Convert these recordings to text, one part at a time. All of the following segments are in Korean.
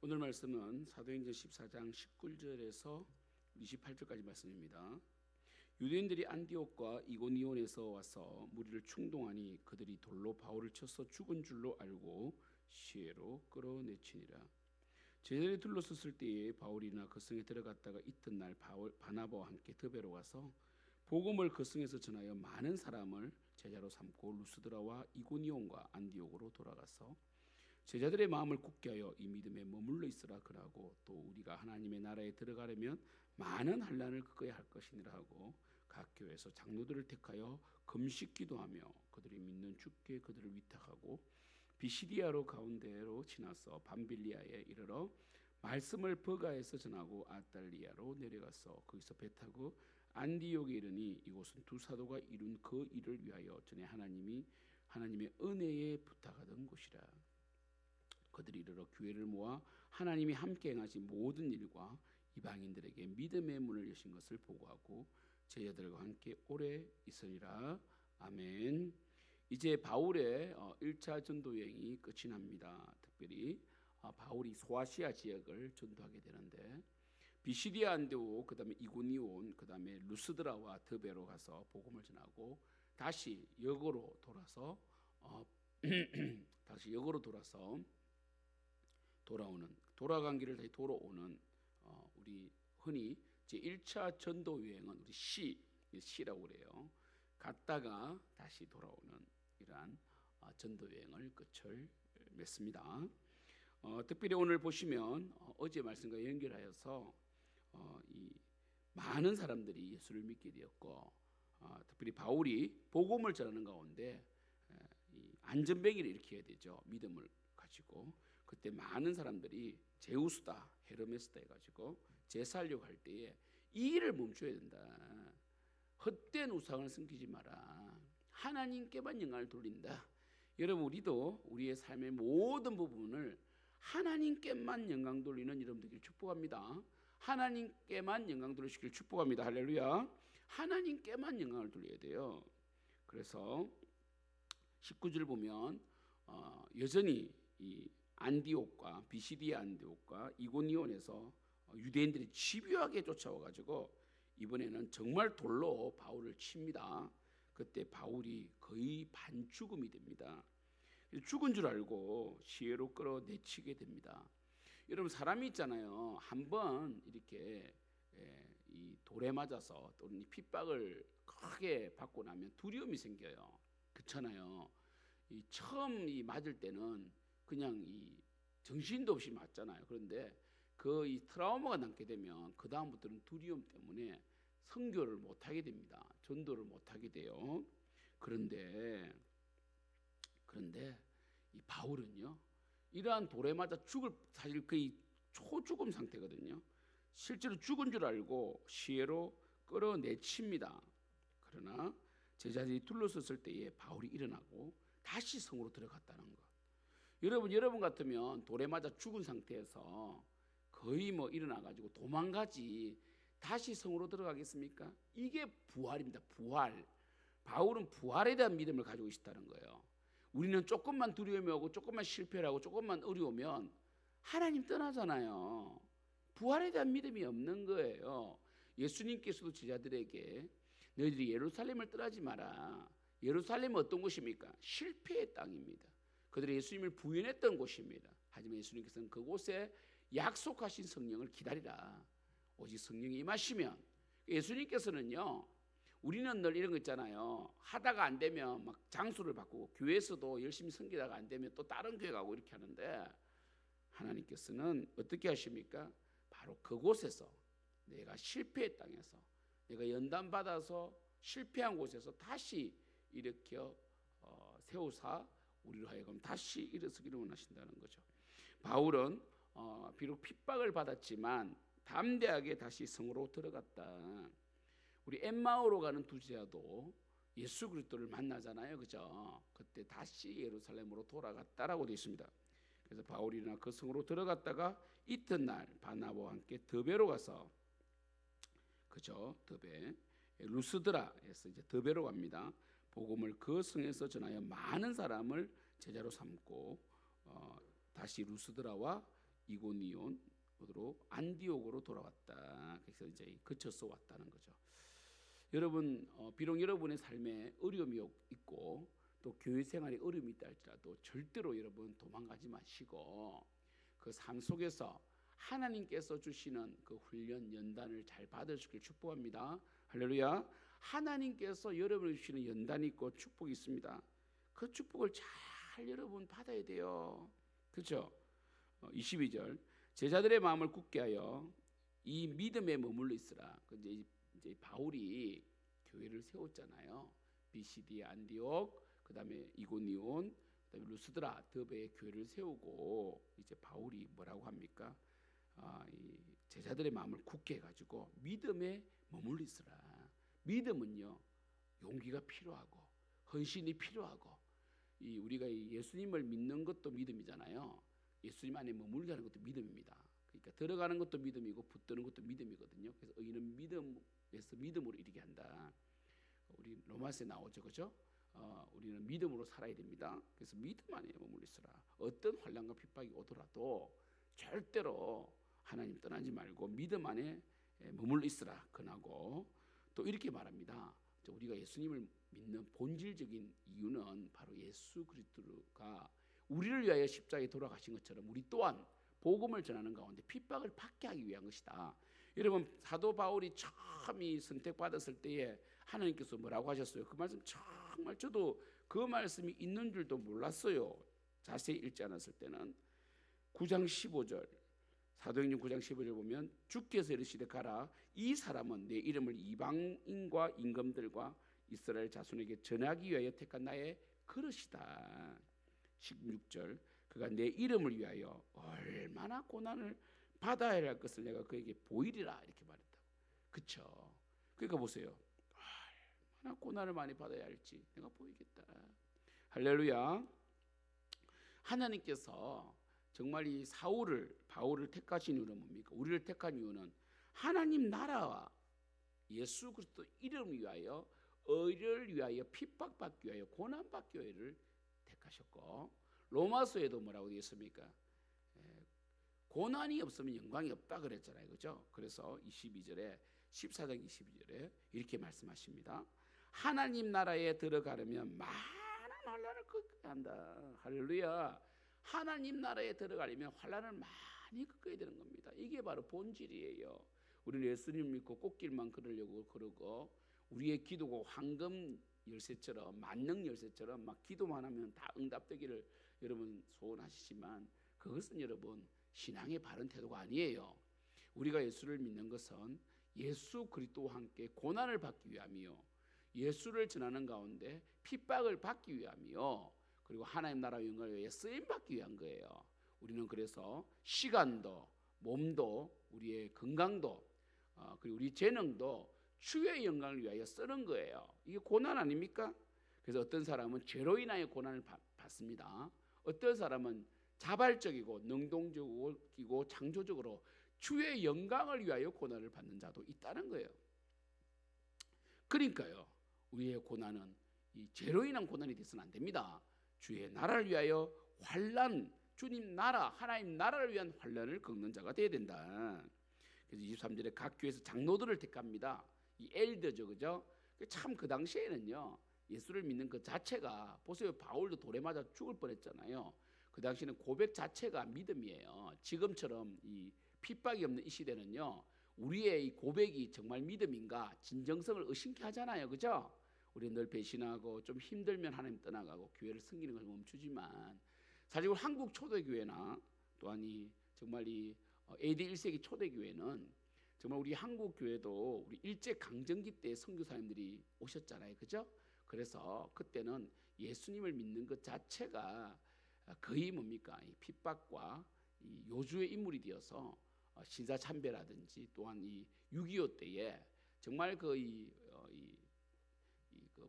오늘 말씀은 사도행전 14장 19절에서 28절까지 말씀입니다. 유대인들이 안디옥과 이고니온에서 와서 무리를 충동하니 그들이 돌로 바울을 쳐서 죽은 줄로 알고 시외로 끌어내치니라. 제자들이 둘러섰을 때에 바울이나 그 성에 들어갔다가 이튿날 바나바와 함께 더베로 가서 복음을 그 성에서 전하여 많은 사람을 제자로 삼고 루스드라와 이고니온과 안디옥으로 돌아가서 제자들의 마음을 굳게 하여 이 믿음에 머물러 있으라 그러고, 또 우리가 하나님의 나라에 들어가려면 많은 환난을 겪어야 할 것이니라 하고, 각 교회에서 장로들을 택하여 금식 기도하며 그들이 믿는 주께 그들을 위탁하고 비시디아로 가운데로 지나서 밤빌리아에 이르러 말씀을 버가에서 전하고 아달리아로 내려가서 거기서 배 타고 안디옥에 이르니, 이곳은 두 사도가 이룬 그 일을 위하여 전에 하나님의 은혜에 부탁하던 곳이라. 그들이 이르러 교회를 모아 하나님이 함께 행하신 모든 일과 이방인들에게 믿음의 문을 여신 것을 보고하고 제자들과 함께 오래 있으리라. 아멘. 이제 바울의 1차 전도 여행이 끝이 납니다. 특별히 바울이 소아시아 지역을 전도하게 되는데, 비시디아 안디옥, 그다음에 이고니온, 그다음에 루스드라와 더베로 가서 복음을 전하고 다시 역으로 돌아서 돌아간 길을 다시 돌아오는, 우리 흔히 제 1차 전도 여행은 우리 시라고 그래요. 갔다가 다시 돌아오는 이러한 전도 여행을 끝을 맺습니다. 특별히 오늘 보시면 어제 말씀과 연결하여서 이 많은 사람들이 예수를 믿게 되었고, 특별히 바울이 복음을 전하는 가운데 이 안전뱅이를 일으켜야 되죠. 믿음을 가지고 그때 많은 사람들이 제우스다, 헤르메스다 해가지고 제사하려고 할 때에 이 일을 멈춰야 된다. 헛된 우상을 섬기지 마라. 하나님께만 영광을 돌린다. 여러분, 우리도 우리의 삶의 모든 부분을 하나님께만 영광 돌리는 여러분들끼리 축복합니다. 하나님께만 영광 돌리시길 축복합니다. 할렐루야. 하나님께만 영광을 돌려야 돼요. 그래서 19절 보면 여전히 이 안디옥과 비시디아 안디옥과 이고니온에서 유대인들이 집요하게 쫓아와가지고 이번에는 정말 돌로 바울을 칩니다. 그때 바울이 거의 반죽음이 됩니다. 죽은 줄 알고 시외로 끌어내치게 됩니다. 여러분, 사람이 있잖아요. 한번 이렇게 이 돌에 맞아서 또는 핍박을 크게 받고 나면 두려움이 생겨요. 그렇잖아요. 이 처음 맞을 때는 그냥 이 정신도 없이 맞잖아요. 그런데 그 이 트라우마가 남게 되면 그 다음부터는 두려움 때문에 선교를 못 하게 됩니다. 전도를 못 하게 돼요. 그런데 이 바울은요, 이러한 돌에 맞아 사실 거의 초죽음 상태거든요. 실제로 죽은 줄 알고 시외로 끌어내칩니다. 그러나 제자들이 둘러섰을 때에 바울이 일어나고 다시 성으로 들어갔다는 것. 여러분 같으면 돌에 맞아 죽은 상태에서 거의 일어나가지고 도망가지 다시 성으로 들어가겠습니까? 이게 부활입니다. 부활. 바울은 부활에 대한 믿음을 가지고 있다는 거예요. 우리는 조금만 두려움이 오고 조금만 실패를 하고 조금만 어려우면 하나님 떠나잖아요. 부활에 대한 믿음이 없는 거예요. 예수님께서도 제자들에게 너희들이 예루살렘을 떠나지 마라. 예루살렘은 어떤 곳입니까? 실패의 땅입니다. 그들이 예수님을 부인했던 곳입니다. 하지만 예수님께서는 그곳에 약속하신 성령을 기다리라. 오직 성령이 임하시면. 예수님께서는요, 우리는 늘 이런 거 있잖아요. 하다가 안 되면 막 장소를 바꾸고, 교회에서도 열심히 섬기다가 안 되면 또 다른 교회 가고 이렇게 하는데, 하나님께서는 어떻게 하십니까? 바로 그곳에서, 내가 실패의 땅에서, 내가 연단받아서 실패한 곳에서 다시 일으켜 세우사 우리로 하여금 다시 일어서기를 원하신다는 거죠. 바울은 비록 핍박을 받았지만 담대하게 다시 성으로 들어갔다. 우리 엠마오로 가는 두 제자도 예수 그리스도를 만나잖아요, 그죠? 그때 다시 예루살렘으로 돌아갔다라고 되어 있습니다. 그래서 바울이나 그 성으로 들어갔다가 이튿날 바나바와 함께 더베로 가서, 그죠? 더베 루스드라에서 이제 더베로 갑니다. 복음을 그 성에서 전하여 많은 사람을 제자로 삼고 다시 루스드라와 이고니온으로 안디옥으로 돌아왔다. 그래서 이제 거쳐서 왔다는 거죠. 여러분, 비록 여러분의 삶에 어려움이 있고 또 교회 생활에 어려움이 있다 할지라도 절대로 여러분 도망가지 마시고 그 삶 속에서 하나님께서 주시는 그 훈련 연단을 잘 받으시길 축복합니다. 할렐루야. 하나님께서 여러분을 주시는 연단이 있고 축복이 있습니다. 그 축복을 잘 여러분 받아야 돼요. 그렇죠? 22절 제자들의 마음을 굳게 하여 이 믿음에 머물러 있으라. 이제 바울이 교회를 세웠잖아요. BCD 안디옥, 그다음에 이고니온, 그다음에 루스드라, 더베의 교회를 세우고 이제 바울이 뭐라고 합니까? 이 제자들의 마음을 굳게 해가지고 믿음에 머물러 있으라. 믿음은요 용기가 필요하고 헌신이 필요하고 우리가 예수님을 믿는 것도 믿음이잖아요. 예수님 안에 머물게 하는 것도 믿음입니다. 그러니까 들어가는 것도 믿음이고 붙드는 것도 믿음이거든요. 그래서 의인은 믿음에서 믿음으로 이르게 한다. 우리 로마서에 나오죠, 그죠? 우리는 믿음으로 살아야 됩니다. 그래서 믿음 안에 머물러 있으라. 어떤 환난과 핍박이 오더라도 절대로 하나님 떠나지 말고 믿음 안에 머물러 있으라. 그나고 또 이렇게 말합니다. 우리가 예수님을 믿는 본질적인 이유는 바로 예수 그리스도가 우리를 위하여 십자가에 돌아가신 것처럼 우리 또한 복음을 전하는 가운데 핍박을 받게 하기 위한 것이다. 여러분, 사도 바울이 처음 선택받았을 때에 하나님께서 뭐라고 하셨어요? 그 말씀 정말 저도 그 말씀이 있는 줄도 몰랐어요. 자세히 읽지 않았을 때는 9장 15절 사도행전 9장 15절 보면 주께서 이르시되 가라. 이 사람은 내 이름을 이방인과 임금들과 이스라엘 자손에게 전하기 위하여 택한 나의 그릇이다. 16절 그가 내 이름을 위하여 얼마나 고난을 받아야 할 것을 내가 그에게 보이리라 이렇게 말했다. 그렇죠? 그러니까 보세요. 얼마나 고난을 많이 받아야 할지 내가 보이겠다. 할렐루야. 하나님께서 정말 이 바울을 택하신 이유는 뭡니까? 우리를 택한 이유는 하나님 나라와 예수 그리스도 이름을 위하여 의를 위하여 핍박받기 위하여 고난받기 위하여를 택하셨고 로마서에도 뭐라고 되어 있습니까? 고난이 없으면 영광이 없다 그랬잖아요. 그죠? 그래서 14장 22절에 이렇게 말씀하십니다. 하나님 나라에 들어가려면 많은 환난을 겪어야 한다. 할렐루야. 하나님 나라에 들어가려면 환난을 많이 겪어야 되는 겁니다. 이게 바로 본질이에요. 우리는 예수님 믿고 꽃길만 걸으려고 그러고 우리의 기도가 황금 열쇠처럼 만능 열쇠처럼 막 기도만 하면 다 응답되기를 여러분 소원하시지만 그것은 여러분 신앙의 바른 태도가 아니에요. 우리가 예수를 믿는 것은 예수 그리스도와 함께 고난을 받기 위함이요 예수를 전하는 가운데 핍박을 받기 위함이요 그리고 하나님 나라 영광을 위해 쓰임 받기 위한 거예요. 우리는 그래서 시간도 몸도 우리의 건강도 그리고 우리 재능도 주의 영광을 위하여 쓰는 거예요. 이게 고난 아닙니까? 그래서 어떤 사람은 죄로 인하여 고난을 받습니다. 어떤 사람은 자발적이고 능동적이고 창조적으로 주의 영광을 위하여 고난을 받는 자도 있다는 거예요. 그러니까요, 우리의 고난은 이 죄로 인한 고난이 돼서는 안 됩니다. 주의 나라를 위하여 환난, 주님 나라, 하나님 나라를 위한 환난을 겪는 자가 되어야 된다. 그래서 23절에 각 교회에서 장로들을 택합니다. 이 엘더죠, 그죠? 참 그 당시에는요 예수를 믿는 그 자체가 보세요. 바울도 돌에 맞아 죽을 뻔했잖아요. 그 당시에는 고백 자체가 믿음이에요. 지금처럼 이 핍박이 없는 이 시대는요 우리의 이 고백이 정말 믿음인가 진정성을 의심케 하잖아요, 그죠? 우리 늘 배신하고 좀 힘들면 하나님 떠나가고 교회를 섬기는 걸 멈추지만 사실 한국 초대교회나 또한 이 정말 이 AD 1세기 초대교회는 정말 우리 한국 교회도 우리 일제 강점기 때 선교사님들이 오셨잖아요, 그죠? 그래서 그때는 예수님을 믿는 것 자체가 거의 뭡니까? 이 핍박과 이 요주의 인물이 되어서 신사참배라든지 또한 이 6.25 때에 정말 그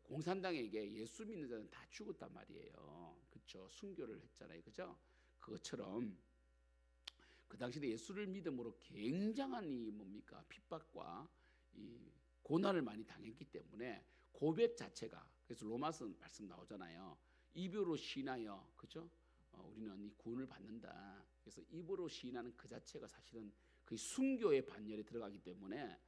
공산당에게 예수 믿는 자는 다 죽었단 말이에요. 그렇죠? 순교를 했잖아요, 그죠? 그것처럼 그 당시에 예수를 믿음으로 굉장한 이 뭡니까 핍박과 이 고난을 많이 당했기 때문에 고백 자체가 그래서 로마서 말씀 나오잖아요. 이별로 신하여 그죠? 우리는 이 구원을 받는다. 그래서 입으로 시인하는 그 자체가 사실은 그 순교의 반열에 들어가기 때문에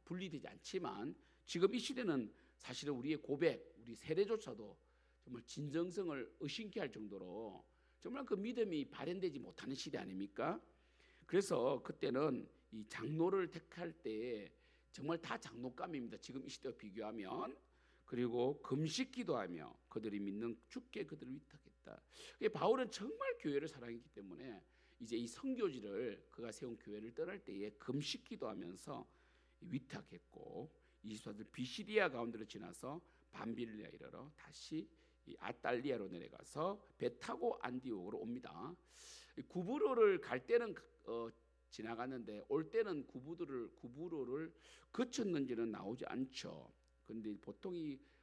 분리되지 않지만 지금 이 시대는 사실은 우리의 고백, 우리 세례조차도 정말 진정성을 의심케 할 정도로 정말 그 믿음이 발현되지 못하는 시대 아닙니까? 그래서 그때는 이 장로를 택할 때 정말 다 장로감입니다. 지금 이 시대와 비교하면. 그리고 금식 기도하며 그들이 믿는 주께 그들을 위탁했다. 바울은 정말 교회를 사랑했기 때문에 이제 이 선교지를 그가 세운 교회를 떠날 때에 금식 기도하면서 위탁했고 24절 비시리아 가운데로 지나서 밤빌리아 이르러 다시 이 아달리아로 내려가서 배 타고 안디옥으로 옵니다. 구브로를 갈 때는 지나갔는데 올 때는 구브로를 거쳤는지는 나오지 않죠. 그런데 보통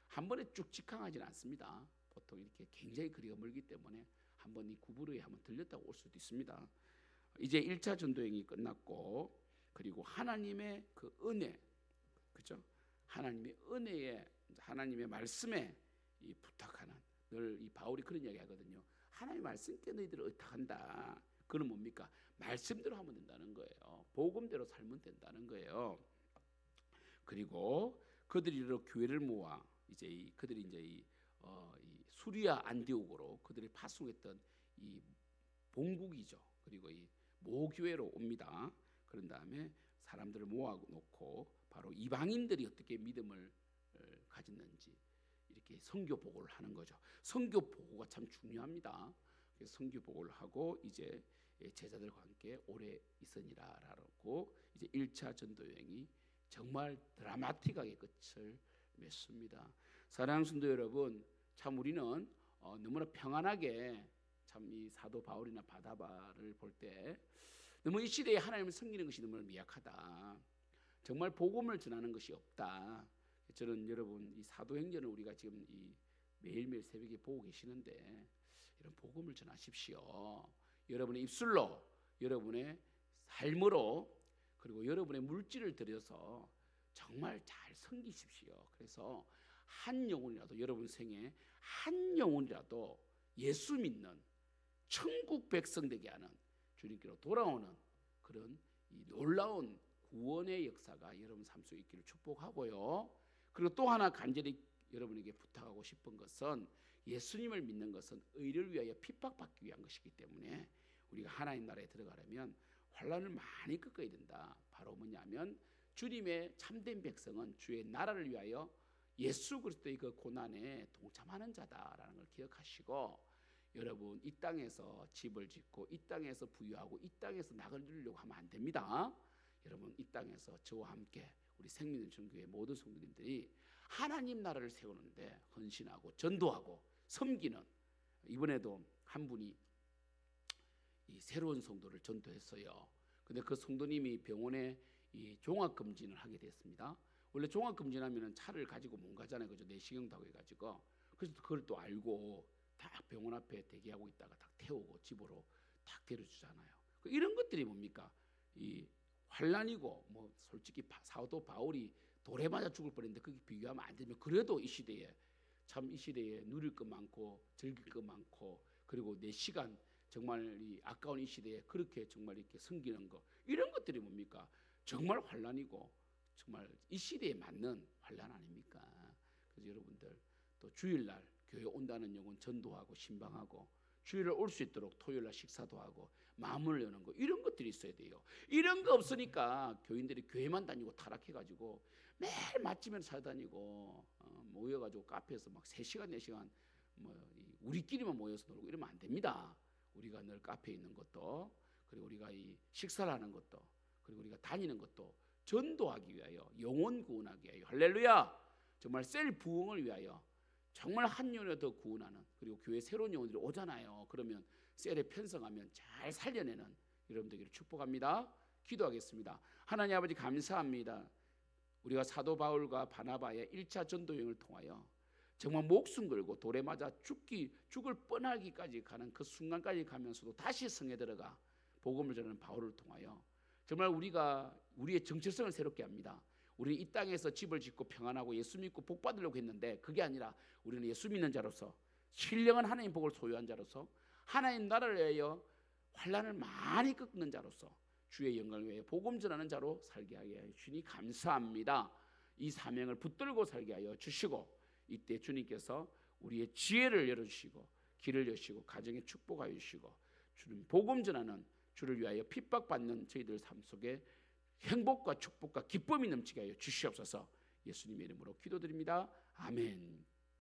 한 번에 쭉 직항하지는 않습니다. 보통 이렇게 굉장히 거리가 멀기 때문에 한번 이 구브로에 한번 들렸다고 올 수도 있습니다. 이제 1차 전도행이 끝났고 그리고 하나님의 그 은혜, 그죠? 하나님의 은혜에 하나님의 말씀에 이 부탁하는 늘 이 바울이 그런 이야기 하거든요. 하나님의 말씀께 너희들을 의탁한다. 그는 뭡니까? 말씀대로 하면 된다는 거예요. 복음대로 살면 된다는 거예요. 그리고 그들이 이르러 교회를 모아 그들이 이제 이 수리아 안디옥으로 그들이 파송했던 이 본국이죠. 그리고 이 모교회로 옵니다. 그런 다음에 사람들을 모아놓고 바로 이방인들이 어떻게 믿음을 가졌는지 이렇게 선교 보고를 하는 거죠. 선교 보고가 참 중요합니다. 그래서 선교 보고를 하고 이제 제자들과 함께 오래 있으니라라고 이제 1차 전도 여행이 정말 드라마틱하게 끝을 맺습니다. 사랑하는 성도 여러분, 참 우리는 너무나 평안하게 참 이 사도 바울이나 바나바를 볼 때 너무 이 시대에 하나님을 섬기는 것이 너무 미약하다. 정말 복음을 전하는 것이 없다. 저는 여러분 이 사도행전을 우리가 지금 이 매일매일 새벽에 보고 계시는데 이런 복음을 전하십시오. 여러분의 입술로, 여러분의 삶으로, 그리고 여러분의 물질을 들여서 정말 잘 섬기십시오. 그래서 한 영혼이라도 여러분 생에 한 영혼이라도 예수 믿는 천국 백성 되게 하는 주님께로 돌아오는 그런 이 놀라운 구원의 역사가 여러분 삶 속에 있기를 축복하고요. 그리고 또 하나 간절히 여러분에게 부탁하고 싶은 것은 예수님을 믿는 것은 의를 위하여 핍박받기 위한 것이기 때문에 우리가 하나님 나라에 들어가려면 환난을 많이 겪어야 된다. 바로 뭐냐면 주님의 참된 백성은 주의 나라를 위하여 예수 그리스도의 그 고난에 동참하는 자다라는 걸 기억하시고 여러분 이 땅에서 집을 짓고 이 땅에서 부유하고 이 땅에서 낙을 누리려고 하면 안 됩니다. 여러분 이 땅에서 저와 함께 우리 생명전교회 모든 성도님들이 하나님 나라를 세우는데 헌신하고 전도하고 섬기는 이번에도 한 분이 이 새로운 성도를 전도했어요. 근데 그 성도님이 병원에 이 종합검진을 하게 됐습니다. 원래 종합검진하면은 차를 가지고 못 가잖아요. 그죠? 내시경도 하고 해가지고. 그래서 그걸 또 알고 딱 병원 앞에 대기하고 있다가 딱 태우고 집으로 딱 데려주잖아요. 이런 것들이 뭡니까? 이 환난이고 뭐 솔직히 사도 바울이 돌에 맞아 죽을 뻔했는데 그게 비교하면 안 되면 그래도 이 시대에 참 이 시대에 누릴 것 많고 즐길 것 많고 그리고 내 시간 정말 이 아까운 이 시대에 그렇게 정말 이렇게 섬기는 거 이런 것들이 뭡니까? 정말 환난이고 정말 이 시대에 맞는 환난 아닙니까? 그래서 여러분들 또 주일날 교회 온다는 영혼 전도하고 신방하고 주일날 올 수 있도록 토요일날 식사도 하고 마음을 여는 거 이런 것들이 있어야 돼요. 이런 거 없으니까 교인들이 교회만 다니고 타락해가지고 매일 맛집에 찾아다니고 모여가지고 카페에서 막 3시간 4시간 뭐 우리끼리만 모여서 놀고 이러면 안 됩니다. 우리가 늘 카페에 있는 것도 그리고 우리가 이 식사를 하는 것도 그리고 우리가 다니는 것도 전도하기 위하여 영혼 구원하기 위하여 할렐루야 정말 셀 부흥을 위하여 정말 한 영혼을 더 구원하는 그리고 교회 새로운 영혼들이 오잖아요. 그러면 셀에 편성하면 잘 살려내는 여러분들에게 축복합니다. 기도하겠습니다. 하나님 아버지 감사합니다. 우리가 사도 바울과 바나바의 1차 전도여행을 통하여 정말 목숨 걸고 돌에 맞아 죽을 뻔하기까지 가는 그 순간까지 가면서도 다시 성에 들어가 복음을 전하는 바울을 통하여 정말 우리가 우리의 정체성을 새롭게 합니다. 우리는 이 땅에서 집을 짓고 평안하고 예수 믿고 복 받으려고 했는데 그게 아니라 우리는 예수 믿는 자로서 신령한 하나님 복을 소유한 자로서 하나님 나라를 위하여 환난을 많이 꺾는 자로서 주의 영광을 위하여 복음 전하는 자로 살게 하여 주니 감사합니다. 이 사명을 붙들고 살게 하여 주시고, 이때 주님께서 우리의 지혜를 열어주시고 길을 여시고 가정에 축복하여 주시고, 주님 복음 전하는 주를 위하여 핍박받는 저희들 삶 속에 행복과 축복과 기쁨이 넘치게 하여 주시옵소서. 예수님의 이름으로 기도드립니다. 아멘.